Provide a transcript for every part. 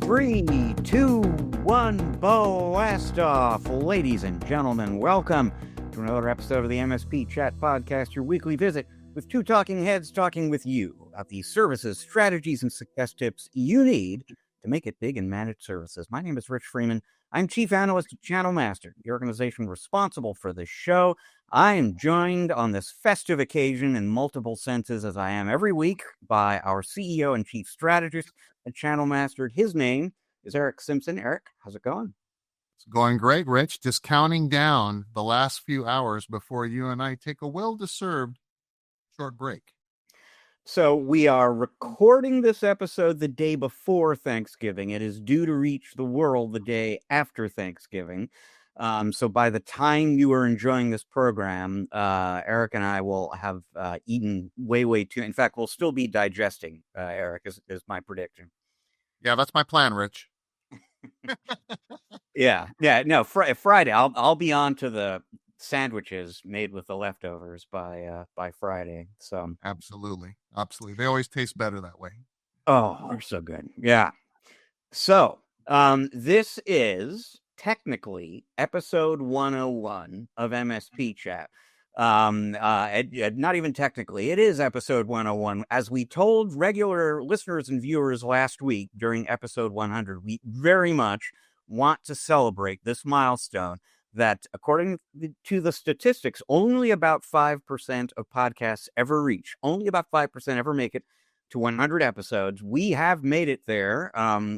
3, 2, 1, blast off. Ladies and gentlemen, welcome to another episode of the MSP Chat podcast, your weekly visit with two talking heads talking with you about the services, strategies, and success tips you need to make it big in managed services. My name is Rich Freeman. I'm Chief Analyst at Channel Master, the organization responsible for this show. I am joined on this festive occasion in multiple senses, as I am every week, by our CEO and Chief Strategist at Channel Master. His name is Erick Simpson. Erick, how's it going? It's going great, Rich. Just counting down the last few hours before you and I take a well-deserved short break. So we are recording this episode the day before Thanksgiving. It is due to reach the world the day after Thanksgiving. So by the time you are enjoying this program, Erick and I will have eaten way too. In fact, we'll still be digesting, Erick, is my prediction. Yeah, that's my plan, Rich. Yeah. No, Friday. I'll be on to the sandwiches made with the leftovers by Friday. So Absolutely. They always taste better that way. oh, they're so good. Yeah. So this is technically episode 101 of MSP Chat. Not even technically, it is episode 101. As we told regular listeners and viewers last week during episode 100, we very much want to celebrate this milestone that, according to the statistics, only about 5% of podcasts ever reach. Only about 5% ever make it to 100 episodes. We have made it there.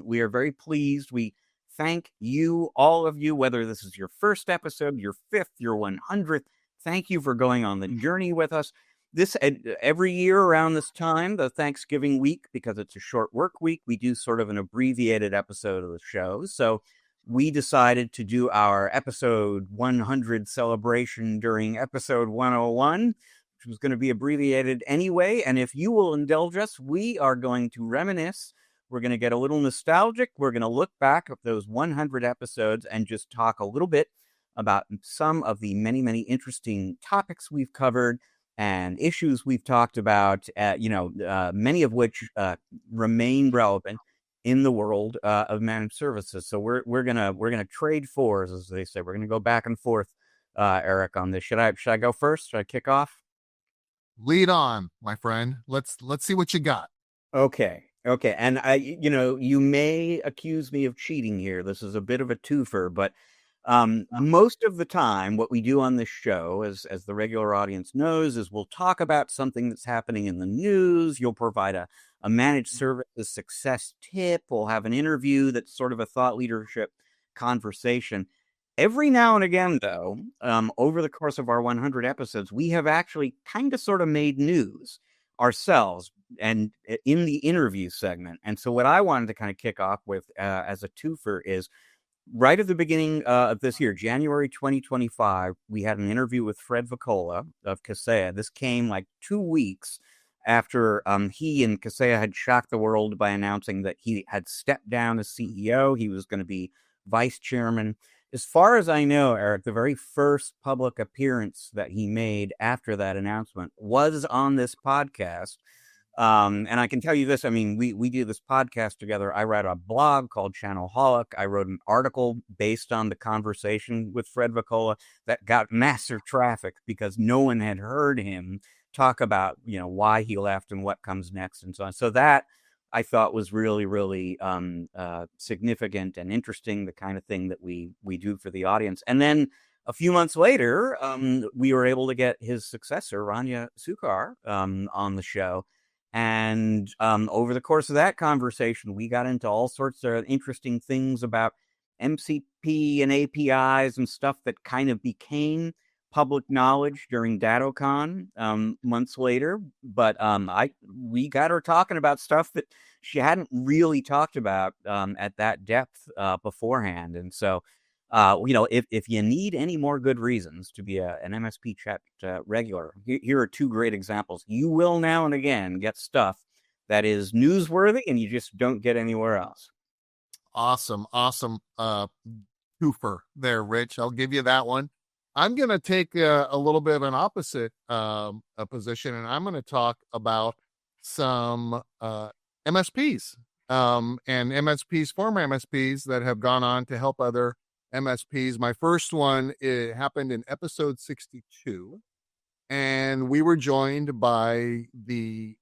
We are very pleased. We thank you, all of you, whether this is your first episode, your 5th, your 100th. Thank you for going on the journey with us. This every year around this time, the Thanksgiving week, because it's a short work week, we do sort of an abbreviated episode of the show. So we decided to do our episode 100 celebration during episode 101, which was going to be abbreviated anyway. And if you will indulge us, we are going to reminisce. We're going to get a little nostalgic. We're going to look back at those 100 episodes and just talk a little bit about some of the many interesting topics we've covered and issues we've talked about, many of which remain relevant in the world of managed services. So we're gonna trade fours, as they say. We're gonna go back and forth, Erick, on this. Should I go first? Should I kick off? Lead on, my friend. Let's see what you got. Okay. And you may accuse me of cheating here. This is a bit of a twofer, but most of the time, what we do on this show, as the regular audience knows, is we'll talk about something that's happening in the news. You'll provide a managed services success tip. We'll have an interview that's sort of a thought leadership conversation. Every now and again, though, over the course of our 100 episodes, we have actually kind of sort of made news ourselves and in the interview segment. And so what I wanted to kind of kick off with as a twofer is, right at the beginning of this year, January 2025, we had an interview with Fred Vacola of Kaseya. This came like 2 weeks after he and Kaseya had shocked the world by announcing that he had stepped down as CEO. He was going to be vice chairman. As far as I know, Erick, the very first public appearance that he made after that announcement was on this podcast. And I can tell you this, I mean, we do this podcast together. I write a blog called Channelholic. I wrote an article based on the conversation with Fred Vacola that got massive traffic because no one had heard him talk about, why he left and what comes next and so on. So that I thought was really significant and interesting, the kind of thing that we do for the audience. And then a few months later, we were able to get his successor, Rania Sukar, on the show. And over the course of that conversation, we got into all sorts of interesting things about MCP and APIs and stuff that kind of became public knowledge during DattoCon months later. But we got her talking about stuff that she hadn't really talked about at that depth beforehand. And so, if you need any more good reasons to be an MSP Chat regular, here are 2 great examples. You will now and again get stuff that is newsworthy and you just don't get anywhere else. Awesome twofer there, Rich. I'll give you that one. I'm going to take a little bit of an opposite position, and I'm going to talk about some MSPs and MSPs, former MSPs that have gone on to help other MSPs. My first one, it happened in episode 62, and we were joined by the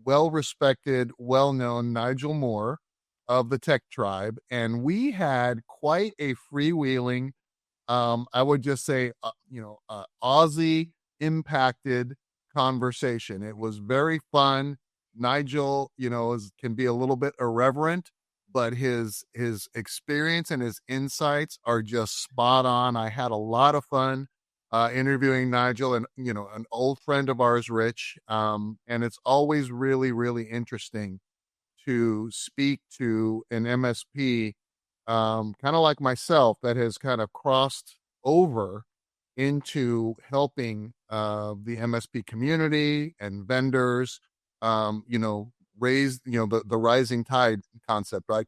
well-respected, well-known Nigel Moore of the Tech Tribe, and we had quite a freewheeling, I would just say, Aussie impacted conversation. It was very fun. Nigel, can be a little bit irreverent, but his experience and his insights are just spot on. I had a lot of fun interviewing Nigel, and an old friend of ours, Rich. And it's always really, really interesting to speak to an MSP, kind of like myself, that has kind of crossed over into helping the MSP community and vendors, raise, the rising tide concept, right?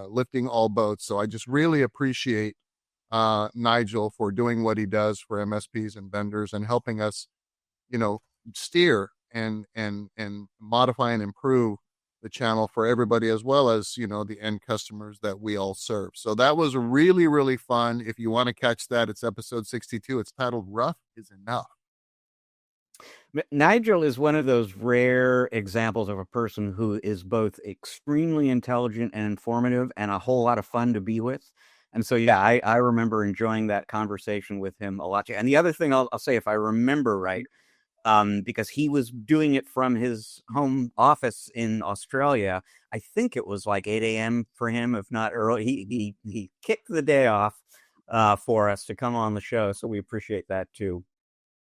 Lifting all boats. So I just really appreciate Nigel for doing what he does for MSPs and vendors and helping us, steer and modify and improve the channel for everybody, as well as the end customers that we all serve. So that was really, really fun. If you want to catch that, it's episode 62. It's titled "Rough is Enough." Nigel is one of those rare examples of a person who is both extremely intelligent and informative and a whole lot of fun to be with. And so, yeah, I remember enjoying that conversation with him a lot. And the other thing I'll say, if I remember right, because he was doing it from his home office in Australia, I think it was like 8 a.m. for him, if not early. He kicked the day off for us to come on the show. So we appreciate that too.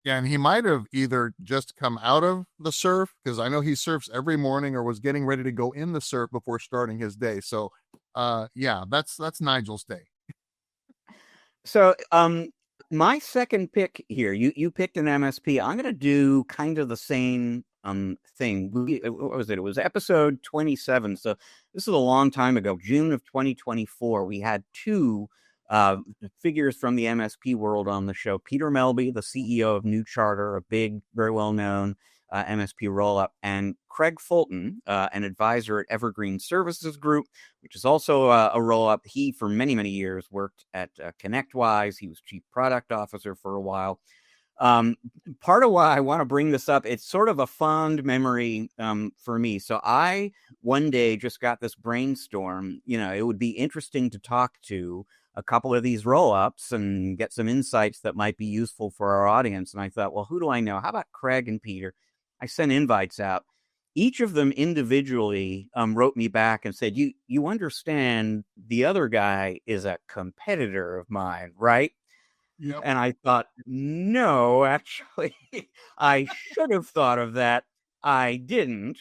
Yeah, and he might have either just come out of the surf, because I know he surfs every morning, or was getting ready to go in the surf before starting his day. So, yeah, that's Nigel's day. So, my second pick here, you picked an MSP. I'm going to do kind of the same thing. What was it? It was episode 27. So this is a long time ago, June of 2024. We had two figures from the MSP world on the show. Peter Melby, the CEO of New Charter, a big, very well-known MSP roll-up, and Craig Fulton, an advisor at Evergreen Services Group, which is also a roll-up. He, for many, many years, worked at ConnectWise. He was chief product officer for a while. Part of why I want to bring this up, it's sort of a fond memory for me. So I, one day, just got this brainstorm. It would be interesting to talk to a couple of these roll-ups and get some insights that might be useful for our audience. And I thought, well, who do I know? How about Craig and Peter? I sent invites out. Each of them individually wrote me back and said, you understand the other guy is a competitor of mine, right? Yep. And I thought, no, actually, I should have thought of that. I didn't.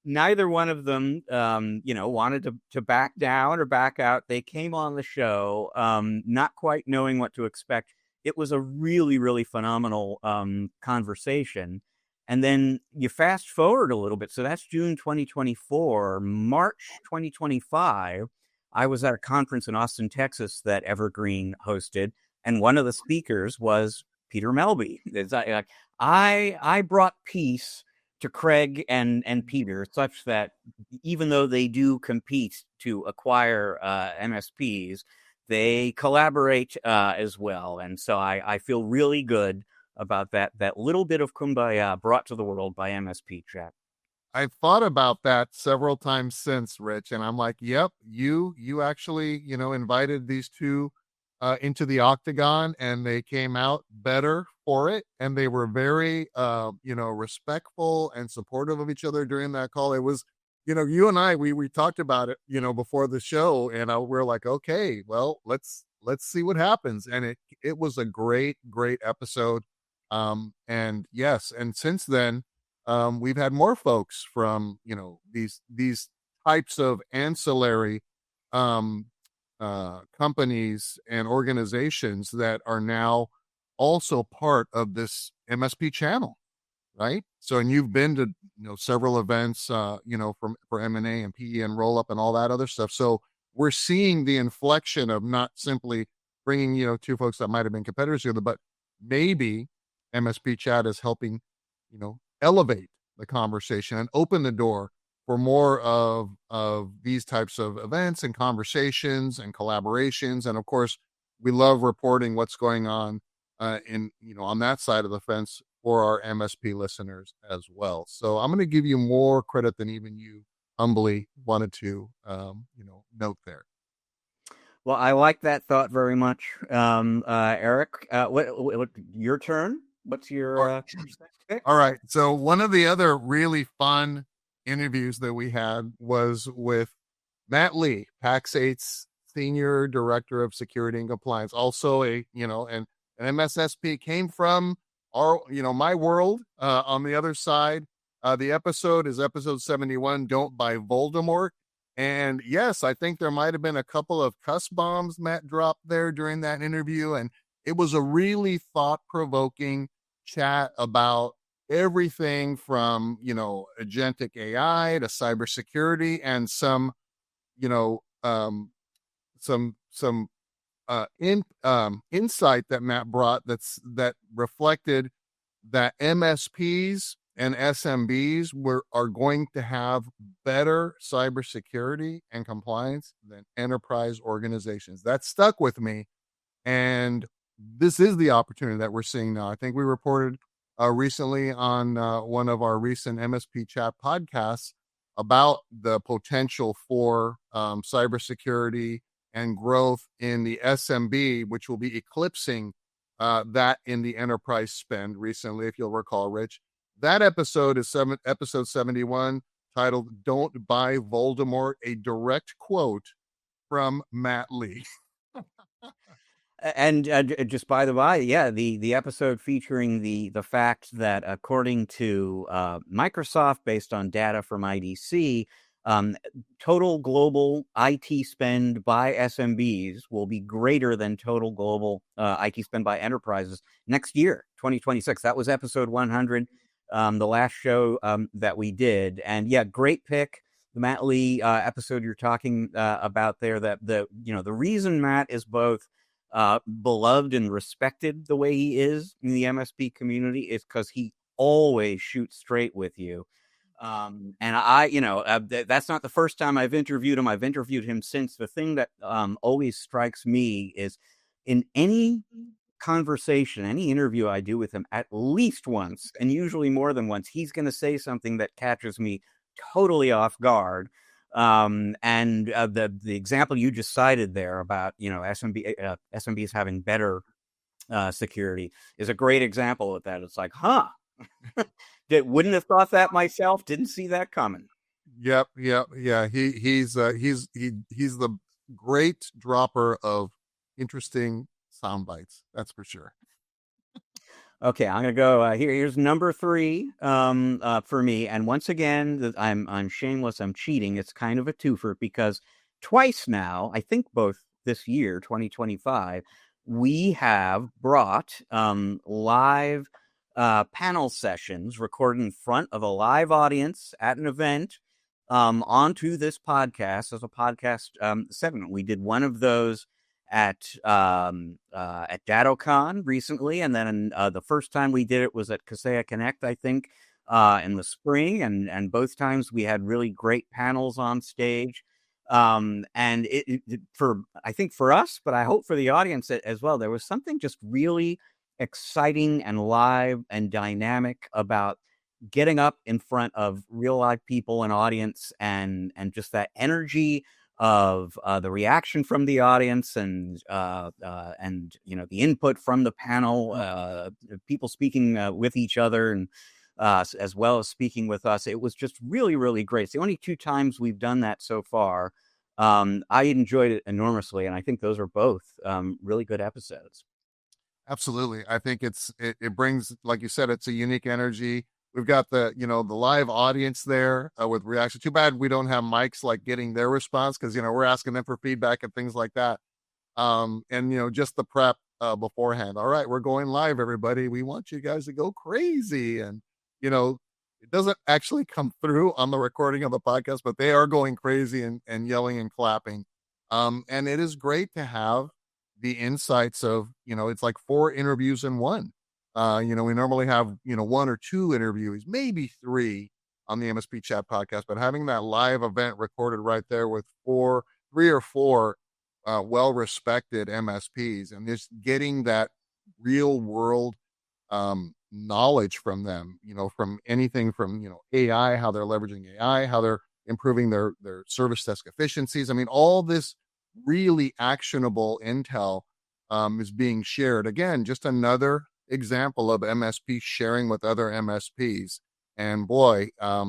Neither one of them, wanted to back down or back out. They came on the show, not quite knowing what to expect. It was a really, really phenomenal conversation. And then you fast forward a little bit. So that's June 2024, March 2025. I was at a conference in Austin, Texas that Evergreen hosted. And one of the speakers was Peter Melby. I brought peace to Craig and Peter, such that even though they do compete to acquire MSPs, they collaborate as well. And so I feel really good about that little bit of kumbaya brought to the world by MSP Chat. I've thought about that several times since, Rich, and I'm like, yep, you actually, invited these two into the octagon, and they came out better for it, and they were very respectful and supportive of each other during that call. It was, you and I, we talked about it, before the show, and we're like, okay, well, let's see what happens. And it was a great episode. And yes, and since then, we've had more folks from these types of ancillary companies and organizations that are now also part of this MSP channel, right? So, and you've been to several events, for M&A and PE and roll up and all that other stuff. So we're seeing the inflection of not simply bringing two folks that might have been competitors together, but maybe MSP Chat is helping elevate the conversation and open the door for more of these types of events and conversations and collaborations. And of course, we love reporting what's going on in on that side of the fence for our MSP listeners as well. So I'm going to give you more credit than even you humbly wanted to note there. Well, I like that thought very much. Eric, what your turn? What's your pick? All right. So one of the other really fun interviews that we had was with Matt Lee, Pax8's Senior Director of Security and Compliance, also an MSSP, came from my world on the other side. The episode is episode 71, Don't Buy Voldemort. And yes, I think there might have been a couple of cuss bombs Matt dropped there during that interview. And it was a really thought-provoking chat about everything from, agentic AI to cybersecurity, and some, you know, some insight that Matt brought that reflected that MSPs and SMBs are going to have better cybersecurity and compliance than enterprise organizations. That stuck with me, and this is the opportunity that we're seeing now. I think we reported recently on one of our recent MSP Chat podcasts about the potential for cybersecurity and growth in the SMB, which will be eclipsing that in the enterprise spend recently, if you'll recall, Rich. That episode is episode 71, titled Don't Buy Voldemort, a direct quote from Matt Lee. And just by the by, yeah, the episode featuring the fact that according to Microsoft, based on data from IDC, total global IT spend by SMBs will be greater than total global IT spend by enterprises next year, 2026. That was episode 100, the last show that we did. And yeah, great pick. The Matt Lee episode you're talking about there, that the reason Matt is both beloved and respected the way he is in the MSP community is because he always shoots straight with you. And that's not the first time I've interviewed him. I've interviewed him since. The thing that always strikes me is in any conversation, any interview I do with him, at least once, and usually more than once, he's going to say something that catches me totally off guard. And the example you just cited there about SMBs having better security is a great example of that. It's like, wouldn't have thought that myself. Didn't see that coming. Yep, yeah. He's the great dropper of interesting sound bites. That's for sure. Okay, I'm gonna go. Here's number 3 for me. And once again, I'm shameless. I'm cheating. It's kind of a twofer because twice now, I think both this year, 2025, we have brought live panel sessions recorded in front of a live audience at an event onto this podcast as a podcast segment. We did one of those at DattoCon recently, and then the first time we did it was at Kaseya Connect, I think, in the spring, and both times we had really great panels on stage. And I think for us, but I hope for the audience as well, there was something just really exciting and live and dynamic about getting up in front of real live people and audience, and just that energy of the reaction from the audience, and the input from the panel, people speaking with each other, and as well as speaking with us. It was just really, really great. It's the only 2 times we've done that so far. I enjoyed it enormously, and I think those are both really good episodes. Absolutely. I think it brings, like you said, it's a unique energy. We've got the live audience there with reaction. Too bad we don't have mics like getting their response, because we're asking them for feedback and things like that. And just the prep beforehand. All right, we're going live, everybody. We want you guys to go crazy, and it doesn't actually come through on the recording of the podcast, but they are going crazy and yelling and clapping. And it is great to have the insights of it's like 4 interviews in one. We normally have 1 or 2 interviewees, maybe 3, on the MSP Chat podcast, but having that live event recorded right there with three or four well-respected MSPs, and just getting that real world knowledge from them, from anything from, AI, how they're leveraging AI, how they're improving their service desk efficiencies. I mean, all this really actionable intel is being shared. Again, just another example of MSP sharing with other MSPs. And boy, at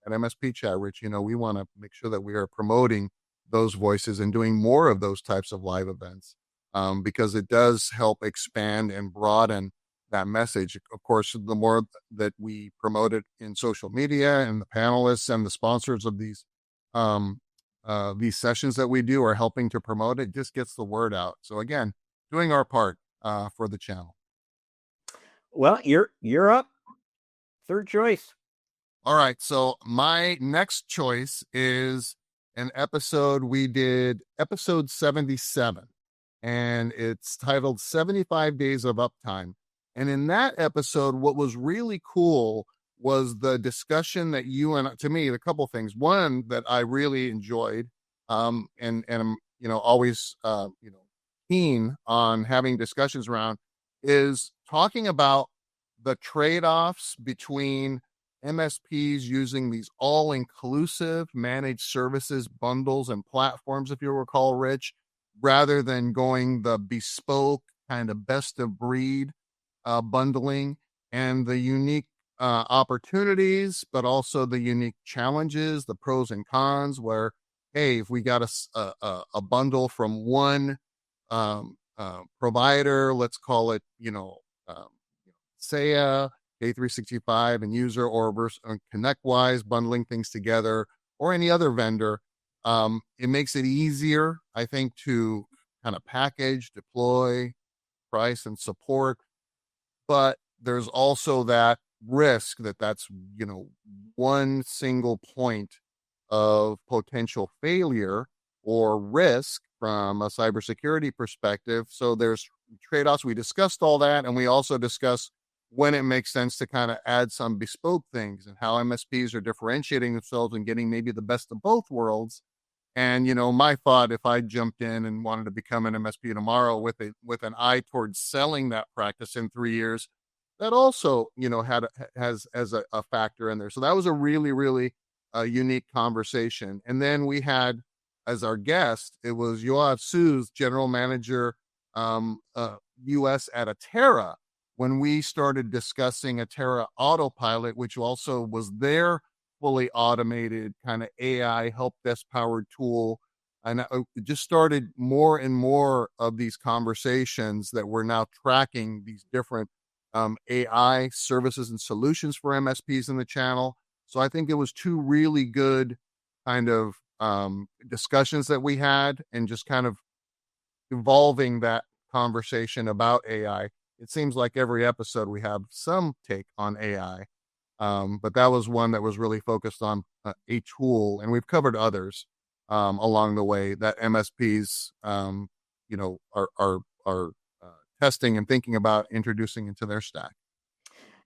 MSP Chat, Rich, we want to make sure that we are promoting those voices and doing more of those types of live events, because it does help expand and broaden that message. Of course, the more that we promote it in social media, and the panelists and the sponsors of these sessions that we do are helping to promote it, just gets the word out. So again, doing our part for the channel. Well, you're up. Third choice. All right. So my next choice is an episode we did, episode 77, and it's titled 75 Days of Uptime. And in that episode, what was really cool was the discussion that to me, a couple things. One that I really enjoyed, and I'm, always, keen on having discussions around, is talking about the trade-offs between MSPs using these all-inclusive managed services bundles and platforms, if you recall, Rich, rather than going the bespoke kind of best of breed bundling, and the unique opportunities, but also the unique challenges, the pros and cons, where, hey, if we got a bundle from one provider, let's call it, SEA, K365 and user, or ConnectWise, bundling things together, or any other vendor, it makes it easier, I think, to kind of package, deploy, price, and support. But there's also that risk that's, one single point of potential failure or risk from a cybersecurity perspective. So there's trade-offs. We discussed all that, and we also discussed when it makes sense to kind of add some bespoke things, and how MSPs are differentiating themselves and getting maybe the best of both worlds. And, my thought, if I jumped in and wanted to become an MSP tomorrow with an eye towards selling that practice in 3 years, that also, has as a factor in there. So that was a really, really unique conversation. And then we had, as our guest, it was Yoav Su's general manager, US at Atera, when we started discussing Atera Autopilot, which also was their fully automated kind of AI help desk powered tool. And it just started more and more of these conversations that we're now tracking these different AI services and solutions for MSPs in the channel. So I think it was two really good kind of discussions that we had, and just kind of evolving that conversation about AI. It seems like every episode we have some take on AI, but that was one that was really focused on a tool, and we've covered others along the way that MSPs, are testing and thinking about introducing into their stack.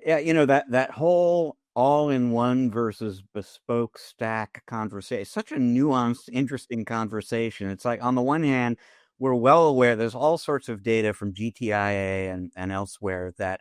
Yeah, that whole all-in-one versus bespoke stack conversation, such a nuanced, interesting conversation. It's like, on the one hand, we're well aware there's all sorts of data from GTIA and elsewhere that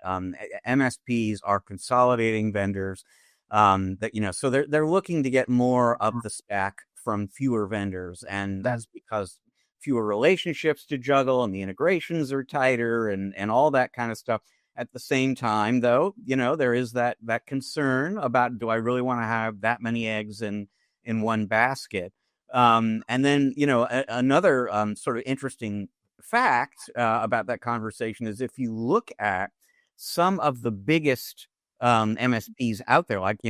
MSPs are consolidating vendors, so they're looking to get more up the stack from fewer vendors, and that's because fewer relationships to juggle, and the integrations are tighter, and all that kind of stuff. At the same time, though, there is that concern about, do I really want to have that many eggs in one basket? And then, another sort of interesting fact about that conversation is, if you look at some of the biggest MSPs out there, like,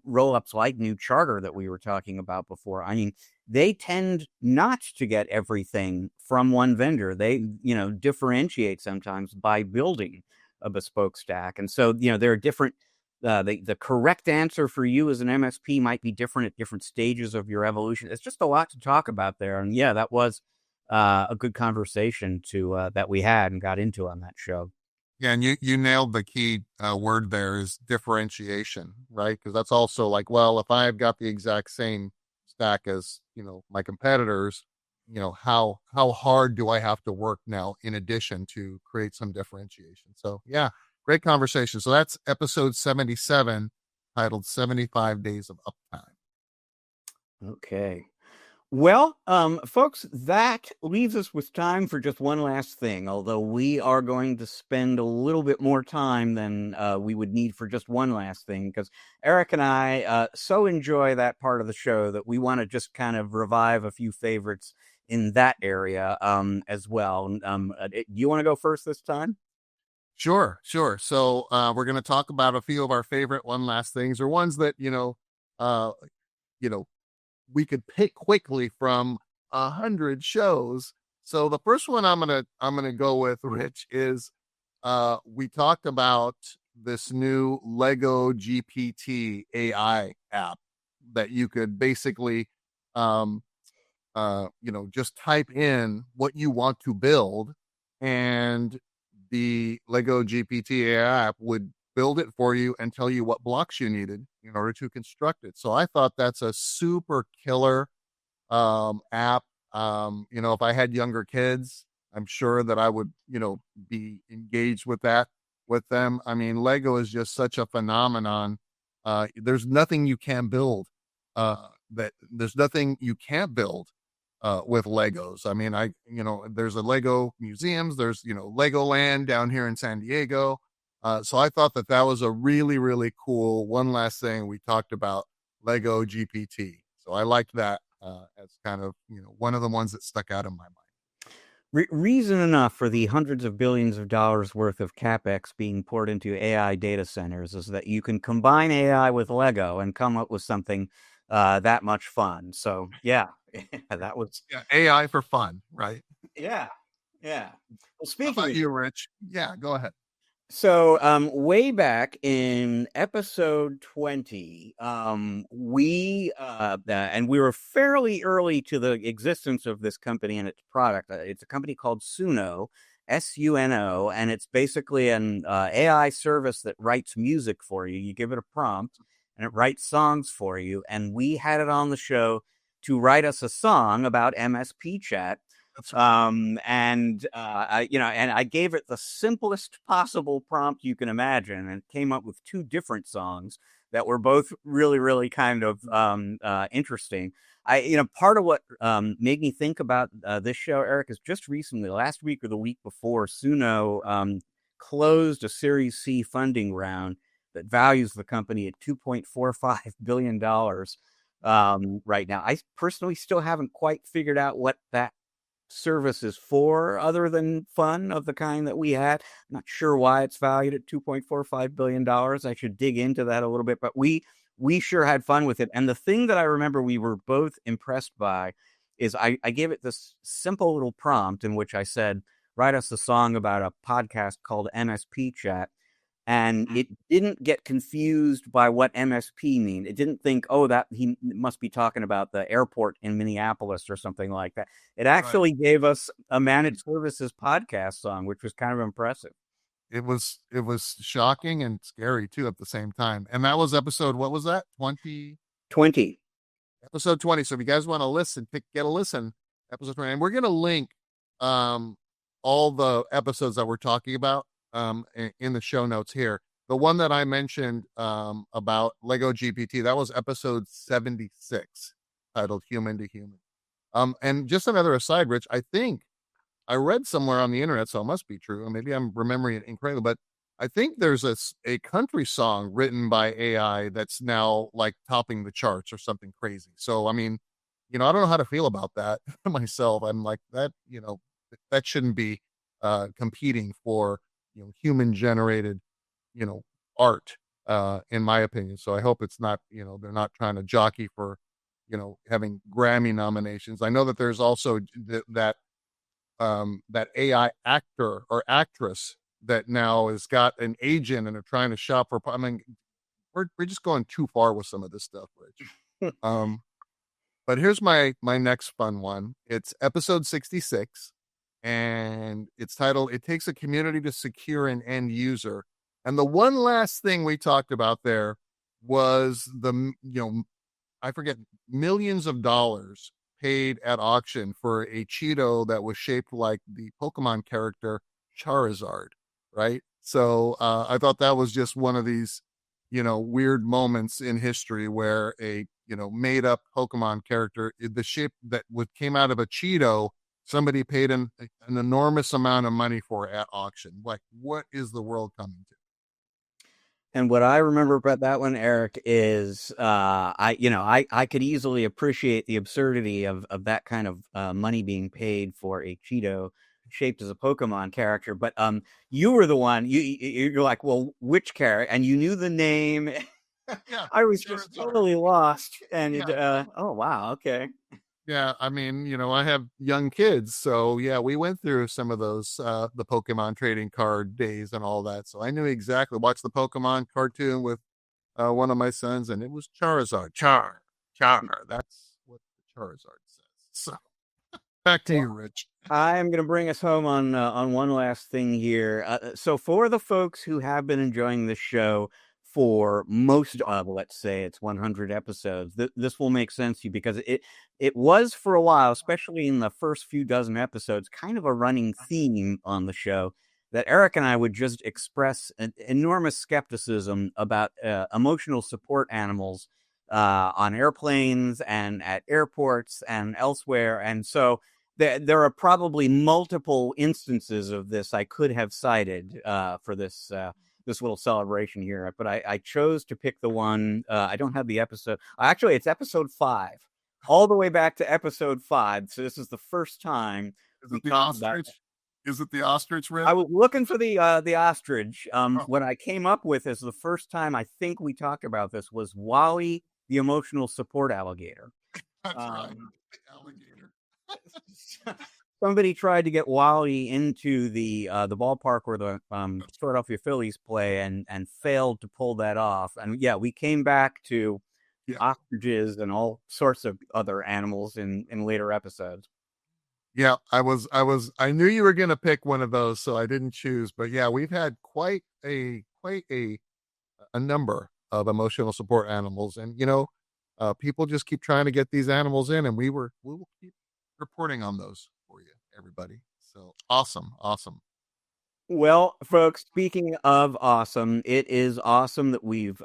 roll-ups like New Charter that we were talking about before, I mean, they tend not to get everything from one vendor. They, differentiate sometimes by building a bespoke stack. And so, there are different, the correct answer for you as an MSP might be different at different stages of your evolution. It's just a lot to talk about there. And yeah, that was a good conversation that we had and got into on that show. Yeah, and you nailed the key word there is differentiation, right? Because that's also like, well, if I've got the exact same stack as my competitors, how hard do I have to work now in addition to create some differentiation? So yeah, great conversation. So that's episode 77, titled 75 Days of Uptime. Okay. Well, folks, that leaves us with time for just one last thing, although we are going to spend a little bit more time than we would need for just one last thing, because Eric and I so enjoy that part of the show that we want to just kind of revive a few favorites in that area as well. You want to go first this time? Sure, sure. So we're going to talk about a few of our favorite one last things, or ones that uh, you know, we could pick quickly from 100 shows. So the first one I'm gonna go with, Rich, is we talked about this new Lego GPT AI app that you could basically um just type in what you want to build, and the Lego GPT AI app would build it for you and tell you what blocks you needed in order to construct it. So I thought that's a super killer app. If I had younger kids, I'm sure that I would, be engaged with that with them. I mean, Lego is just such a phenomenon. There's nothing you can build. That there's nothing you can't build with Legos. I mean, there's a Lego museums. There's Legoland down here in San Diego. So I thought that was a really, really cool. One last thing we talked about Lego GPT. So I liked that as kind of one of the ones that stuck out in my mind. Reason enough for the hundreds of billions of dollars worth of capex being poured into AI data centers is that you can combine AI with Lego and come up with something that much fun. So yeah, that was Yeah, AI for fun, right? yeah, yeah. Well, How speaking about of you, Rich? Yeah, go ahead. so, way back in episode 20, and we were fairly early to the existence of this company and its product. It's a company called Suno, Suno, and it's basically an AI service that writes music for you. You give it a prompt, and it writes songs for you. And we had it on the show to write us a song about MSP Chat. That's I gave it the simplest possible prompt you can imagine, and came up with two different songs that were both really, really kind of interesting. Part of what made me think about this show, Eric, is just recently, last week or the week before, Suno closed a Series C funding round that values the company at $2.45 billion right now. I personally still haven't quite figured out what that services for other than fun of the kind that we had. I'm not sure why it's valued at $2.45 billion. I should dig into that a little bit, but we sure had fun with it. And the thing that I remember we were both impressed by is I gave it this simple little prompt in which I said, write us a song about a podcast called MSP Chat. And it didn't get confused by what MSP mean. It didn't think, oh, that he must be talking about the airport in Minneapolis or something like that. It right. actually gave us a managed services podcast song, which was kind of impressive. It was shocking and scary too at the same time. And that was episode, what was that? 20? 20. Episode 20. So if you guys want to listen, get a listen, episode 20. And we're gonna link um all the episodes that we're talking about in the show notes here. The one that I mentioned about Lego GPT, that was episode 76, titled Human to Human. And just another aside, Rich, I think I read somewhere on the internet, so it must be true, and maybe I'm remembering it incorrectly, but I think there's a country song written by AI that's now like topping the charts or something crazy. So I mean, I don't know how to feel about that myself. I'm like that, that shouldn't be competing for human generated you know art in my opinion. So I hope it's not, they're not trying to jockey for having Grammy nominations. I know that there's also that AI actor or actress that now has got an agent and are trying to shop for. I mean, we're just going too far with some of this stuff, Rich. But here's my next fun one. It's episode 66, and it's titled "It Takes a Community to Secure an End User." And the one last thing we talked about there was I forget, millions of dollars paid at auction for a Cheeto that was shaped like the Pokemon character Charizard, right? So I thought that was just one of these, weird moments in history where a, made up Pokemon character, the shape that came out of a Cheeto, somebody paid an enormous amount of money for at auction. Like, what is the world coming to? And what I remember about that one, Eric, is I could easily appreciate the absurdity of that kind of money being paid for a Cheeto shaped as a Pokemon character. But you were the one you're like, well, which character? And you knew the name. Yeah, I was just Charizard. totally lost. And Yeah. oh wow, okay. Yeah, I mean, I have young kids, so yeah, we went through some of those the Pokemon trading card days and all that. So I knew exactly. Watched the Pokemon cartoon with one of my sons, and it was Charizard. Char. That's what the Charizard says. So back to you, Rich. I am going to bring us home on one last thing here. So, for the folks who have been enjoying this show for most of, let's say, it's 100 episodes, this will make sense to you because it was for a while, especially in the first few dozen episodes, kind of a running theme on the show that Eric and I would just express an enormous skepticism about emotional support animals on airplanes and at airports and elsewhere, and so there are probably multiple instances of this I could have cited for this little celebration here, but I chose to pick the one. I don't have the episode. Actually, it's episode 5, all the way back to episode 5. So this is the first time Is we it the talked about. ostrich? Is it the ostrich, Rich? I was looking for the ostrich. What I came up with is the first time I think we talked about this was Wally, the emotional support alligator. That's right, the alligator. Somebody tried to get Wally into the ballpark where the Philadelphia Phillies play and failed to pull that off. And yeah, we came back to Yeah. ostriches and all sorts of other animals in later episodes. Yeah, I knew you were going to pick one of those, so I didn't choose. But yeah, we've had quite a number of emotional support animals, and people just keep trying to get these animals in, and we will keep reporting on those for you, everybody. So awesome. Well, folks, speaking of awesome, it is awesome that we've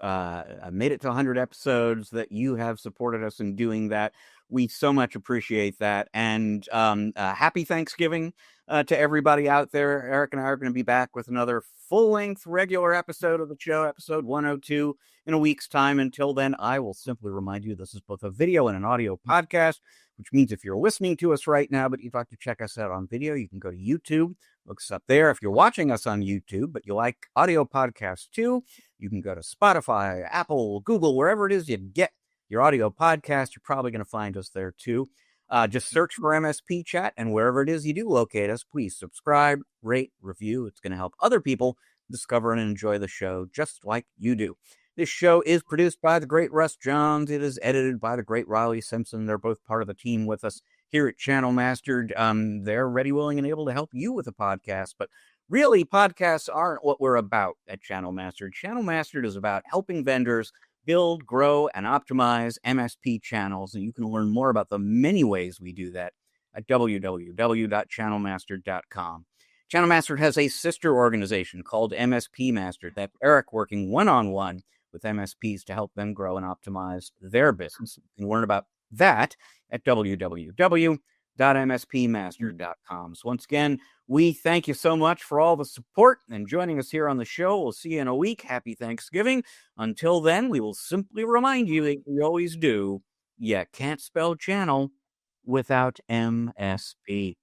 made it to 100 episodes, that you have supported us in doing that. We so much appreciate that. And happy Thanksgiving to everybody out there. Eric and I are going to be back with another full-length regular episode of the show, episode 102, in a week's time. Until then, I will simply remind you this is both a video and an audio podcast, which means if you're listening to us right now, but you'd like to check us out on video, you can go to YouTube. Look us up there. If you're watching us on YouTube, but you like audio podcasts too, you can go to Spotify, Apple, Google, wherever it is you get your audio podcast. You're probably going to find us there too. Just search for MSP Chat, and wherever it is you do locate us, please subscribe, rate, review. It's going to help other people discover and enjoy the show just like you do. This show is produced by the great Russ Johns. It is edited by the great Riley Simpson. They're both part of the team with us here at Channel Mastered. They're ready, willing, and able to help you with a podcast. But really, podcasts aren't what we're about at Channel Mastered. Channel Mastered is about helping vendors build, grow, and optimize MSP channels. And you can learn more about the many ways we do that at www.channelmastered.com. Channel Mastered has a sister organization called MSP Mastered. That's Eric working one-on-one with MSPs to help them grow and optimize their business. You can learn about that at www.mspmastered.com. So once again, we thank you so much for all the support and joining us here on the show. We'll see you in a week. Happy Thanksgiving. Until then, we will simply remind you that we always do, you can't spell channel without MSP.